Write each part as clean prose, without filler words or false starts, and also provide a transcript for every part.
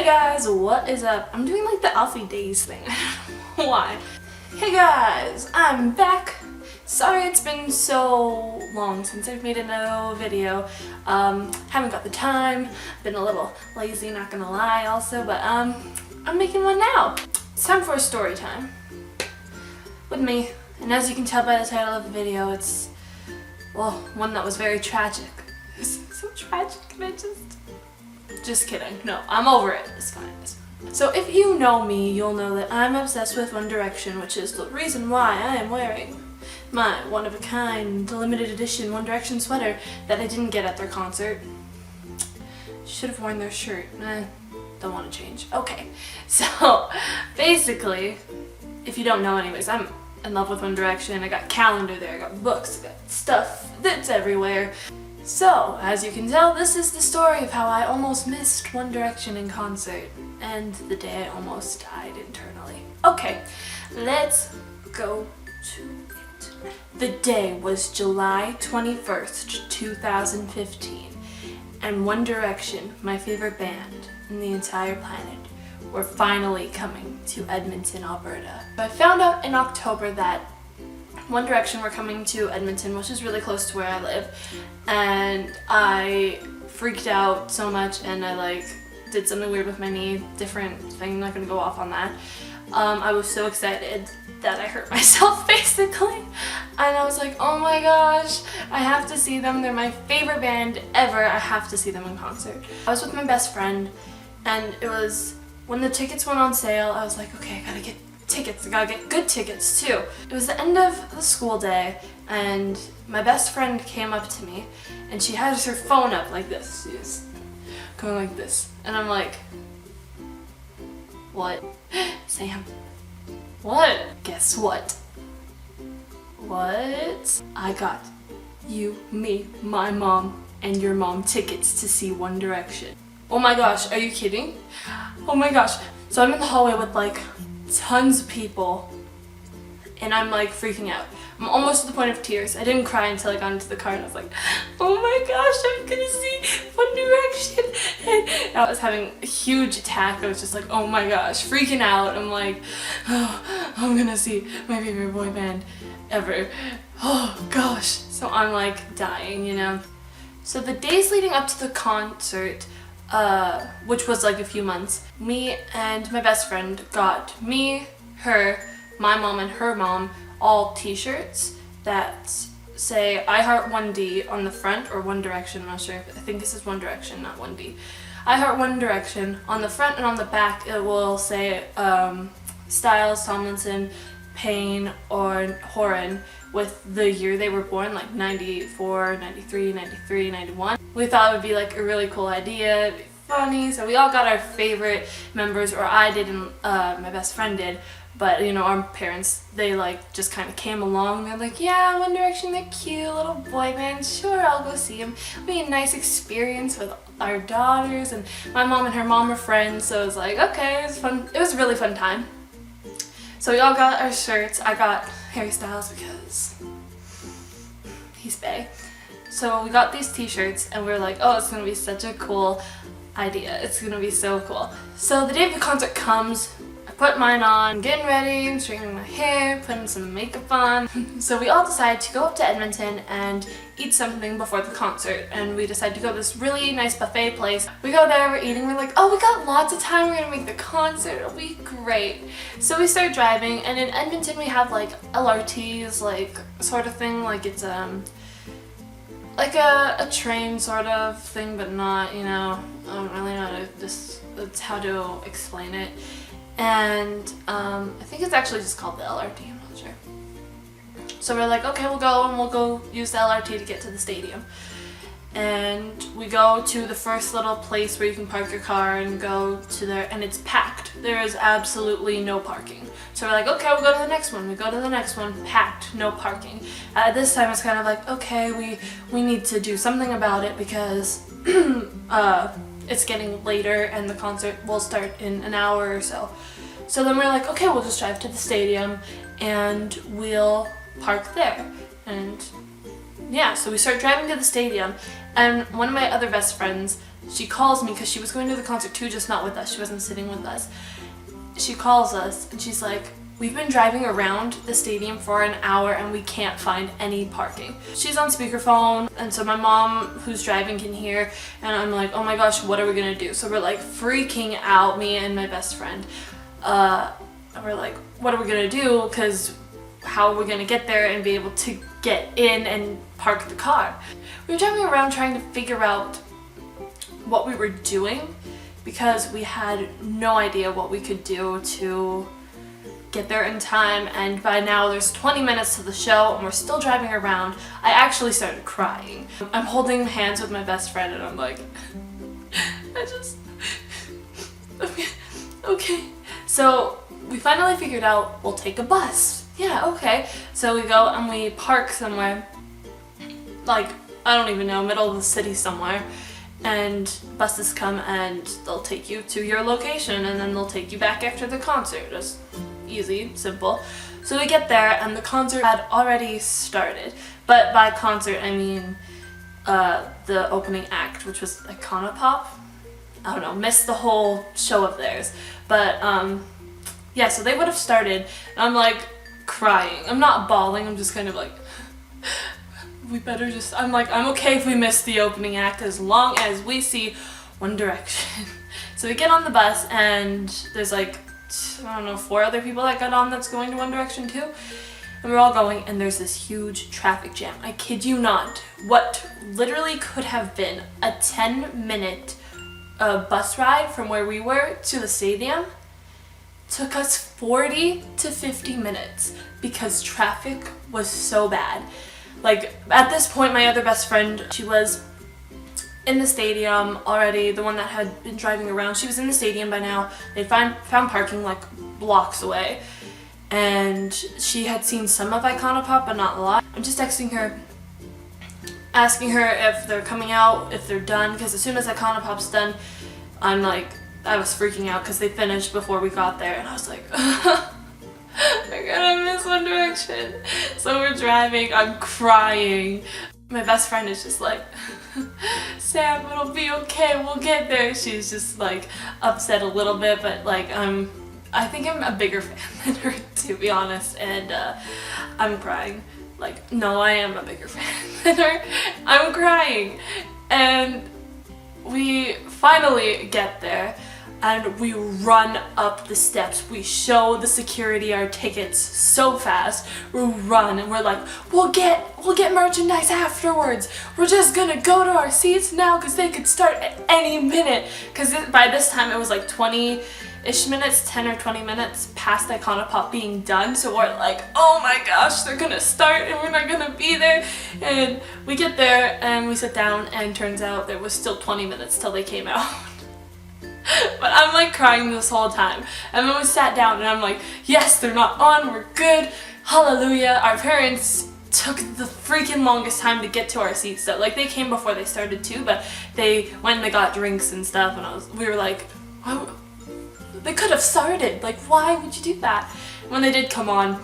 Hey guys, what is up? I'm doing like the Alfie Days thing. I don't know why. Hey guys, I'm back. Sorry it's been so long since I've made a new video. Haven't got the time. Been a little lazy, not gonna lie also, but I'm making one now. It's time for a story time with me. And as you can tell by the title of the video, it's, well, one that was very tragic. It's so tragic and I just kidding. No, I'm over it. It's fine. It's fine. So if you know me, you'll know that I'm obsessed with One Direction, which is the reason why I am wearing my one-of-a-kind, limited edition One Direction sweater that I didn't get at their concert. Should have worn their shirt. Don't want to change. Okay. So basically, if you don't know anyways, I'm in love with One Direction. I got calendar there, I got books, I got stuff that's everywhere. So, as you can tell, this is the story of how I almost missed One Direction in concert, and the day I almost died internally. Okay, let's go to it. The day was July 21st, 2015, and One Direction, my favorite band in the entire planet, were finally coming to Edmonton, Alberta. I found out in October that One Direction were coming to Edmonton, which is really close to where I live, and I freaked out so much and I did something weird with my knee, different thing, I'm not gonna go off on that. I was so excited that I hurt myself basically, and I was like, oh my gosh, I have to see them, they're my favorite band ever, I have to see them in concert. I was with my best friend, and it was when the tickets went on sale, I was like, okay, I gotta get tickets, I gotta get good tickets too. It was the end of the school day and my best friend came up to me and she has her phone up like this. She was going like this and I'm like, what? Sam, what? Guess what? What? I got you, me, my mom, and your mom tickets to see One Direction. Oh my gosh, are you kidding? Oh my gosh. So I'm in the hallway with tons of people and I'm freaking out. I'm almost to the point of tears. I didn't cry until I got into the car and I was like, oh my gosh, I'm gonna see One Direction. And I was having a huge attack. I was just like, oh my gosh, freaking out. I'm like, oh, I'm gonna see my favorite boy band ever. Oh gosh. So I'm dying, you know. So the days leading up to the concert, which was a few months, me and my best friend got me, her, my mom, and her mom all t-shirts that say I Heart 1D on the front, or One Direction, I'm not sure. I think this is One Direction, not 1D. I Heart One Direction. On the front and on the back it will say Styles, Tomlinson, Payne, or Horan with the year they were born, 94, 93, 93, 91. We thought it would be a really cool idea, it'd be funny, so we all got our favorite members, or I did and my best friend did, but you know, our parents, they just kind of came along. They're like, yeah, One Direction, they're cute, little boy band, sure, I'll go see them. It'll be a nice experience with our daughters, and my mom and her mom were friends, so it was okay, it was fun. It was a really fun time. So we all got our shirts. I got Harry Styles because he's bae. So we got these t-shirts and we were like, oh, it's gonna be such a cool idea. It's gonna be so cool. So the day of the concert comes, I put mine on, getting ready, straightening my hair, putting some makeup on. So we all decide to go up to Edmonton and eat something before the concert, and we decide to go to this really nice buffet place. We go there, we're eating, we're like, oh, we got lots of time, we're gonna make the concert, it'll be great. So we start driving, and in Edmonton we have LRTs, sort of thing, it's a train sort of thing, but not, you know, I don't really know how to explain it. And I think it's actually just called the LRT, I'm not sure. So we're like, okay, we'll go and we'll go use the LRT to get to the stadium. And we go to the first little place where you can park your car and go to there, and it's packed. There is absolutely no parking. So we're like, okay, we'll go to the next one. We go to the next one, packed, no parking. This time it's kind of okay, we need to do something about it because it's getting later and the concert will start in an hour or so. So then we're like, okay, we'll just drive to the stadium and we'll park there. And yeah, so we start driving to the stadium, and one of my other best friends she calls me because she was going to the concert too, just not with us. She wasn't sitting with us. She calls us and she's like, we've been driving around the stadium for an hour and we can't find any parking. She's on speakerphone, and so my mom, who's driving, can hear, and I'm like, oh my gosh, what are we gonna do? So we're like freaking out, me and my best friend. And we're like, what are we gonna do? Because how are we gonna get there and be able to get in and park the car? We were driving around trying to figure out what we were doing because we had no idea what we could do to get there in time, and by now there's 20 minutes to the show and we're still driving around. I actually started crying. I'm holding hands with my best friend and I'm like, okay. So we finally figured out we'll take a bus. Yeah, okay. So we go and we park somewhere, like, I don't even know, middle of the city somewhere, and buses come and they'll take you to your location and then they'll take you back after the concert. Just easy, simple. So we get there and the concert had already started. But by concert I mean the opening act, which was Iconopop. I don't know, missed the whole show of theirs. But yeah, so they would have started and I'm like crying. I'm not bawling, I'm just kind of like, we better just, I'm like, I'm okay if we miss the opening act as long as we see One Direction. So we get on the bus and there's like, I don't know, 4 other people that got on that's going to One Direction too. And we're all going and there's this huge traffic jam. I kid you not. What literally could have been a 10-minute bus ride from where we were to the stadium took us 40 to 50 minutes because traffic was so bad. Like, at this point, my other best friend, she was in the stadium already, the one that had been driving around. She was in the stadium by now. They found parking like blocks away. And she had seen some of Iconopop, but not a lot. I'm just texting her, asking her if they're coming out, if they're done, because as soon as Iconopop's done, I'm like, I was freaking out because they finished before we got there, and I was like, we're gonna miss One Direction. So we're driving, I'm crying. My best friend is just like, Sam, it'll be okay, we'll get there. She's just like upset a little bit, but like I think I'm a bigger fan than her, to be honest, and I'm crying. Like, no, I am a bigger fan than her. I'm crying. And we finally get there and we run up the steps. We show the security our tickets so fast. We run and we're like, we'll get merchandise afterwards. We're just gonna go to our seats now because they could start at any minute. Because by this time it was like 20-ish minutes, 10 or 20 minutes past Iconopop being done. So we're like, oh my gosh, they're gonna start and we're not gonna be there. And we get there and we sit down and turns out there was still 20 minutes till they came out. But I'm like crying this whole time. And then we sat down and I'm like, yes, they're not on, we're good, hallelujah. Our parents took the freaking longest time to get to our seats though. Like, they came before they started too, but they went and they got drinks and stuff, and we were like, oh, they could have started. Like, why would you do that? When they did come on,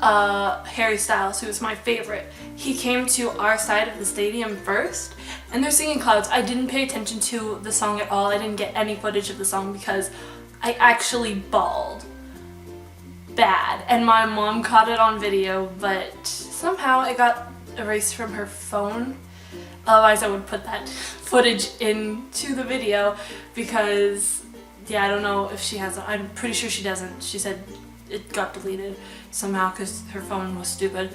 Harry Styles, who was my favorite, he came to our side of the stadium first, and they're singing Clouds. I didn't pay attention to the song at all. I didn't get any footage of the song because I actually bawled bad, and my mom caught it on video, but somehow it got erased from her phone. Otherwise I would put that footage into the video because, yeah, I don't know if she has it. I'm pretty sure she doesn't. She said it got deleted somehow because her phone was stupid.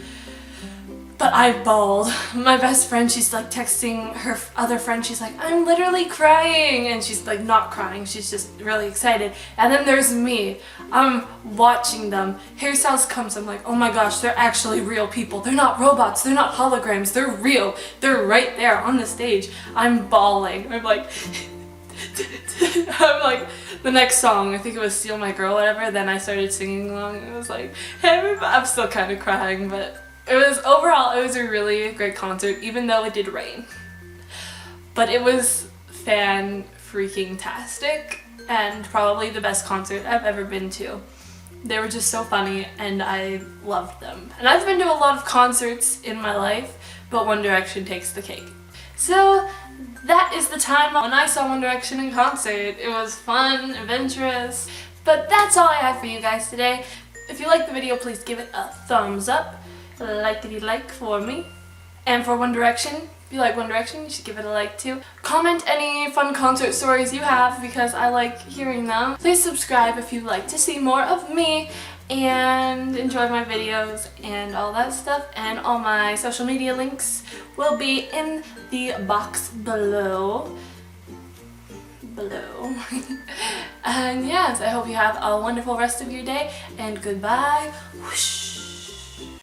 But I bawled. My best friend, she's like texting her other friend, she's like, I'm literally crying, and she's like not crying, she's just really excited. And then there's me, I'm watching them. Harry Styles comes, I'm like, oh my gosh, they're actually real people. They're not robots, they're not holograms, they're real. They're right there on the stage. I'm bawling. I'm like, the next song, I think it was Steal My Girl, whatever, then I started singing along, and it was like, hey, everybody. I'm still kind of crying, but overall, it was a really great concert, even though it did rain. But it was fan-freaking-tastic, and probably the best concert I've ever been to. They were just so funny, and I loved them. And I've been to a lot of concerts in my life, but One Direction takes the cake. So that is the time when I saw One Direction in concert. It was fun, adventurous. But that's all I have for you guys today. If you liked the video, please give it a thumbs up. Likety-like for me. And for One Direction, if you like One Direction, you should give it a like too. Comment any fun concert stories you have because I like hearing them. Please subscribe if you'd like to see more of me and enjoy my videos and all that stuff. And all my social media links will be in the box below. And yes, I hope you have a wonderful rest of your day and goodbye. Whoosh.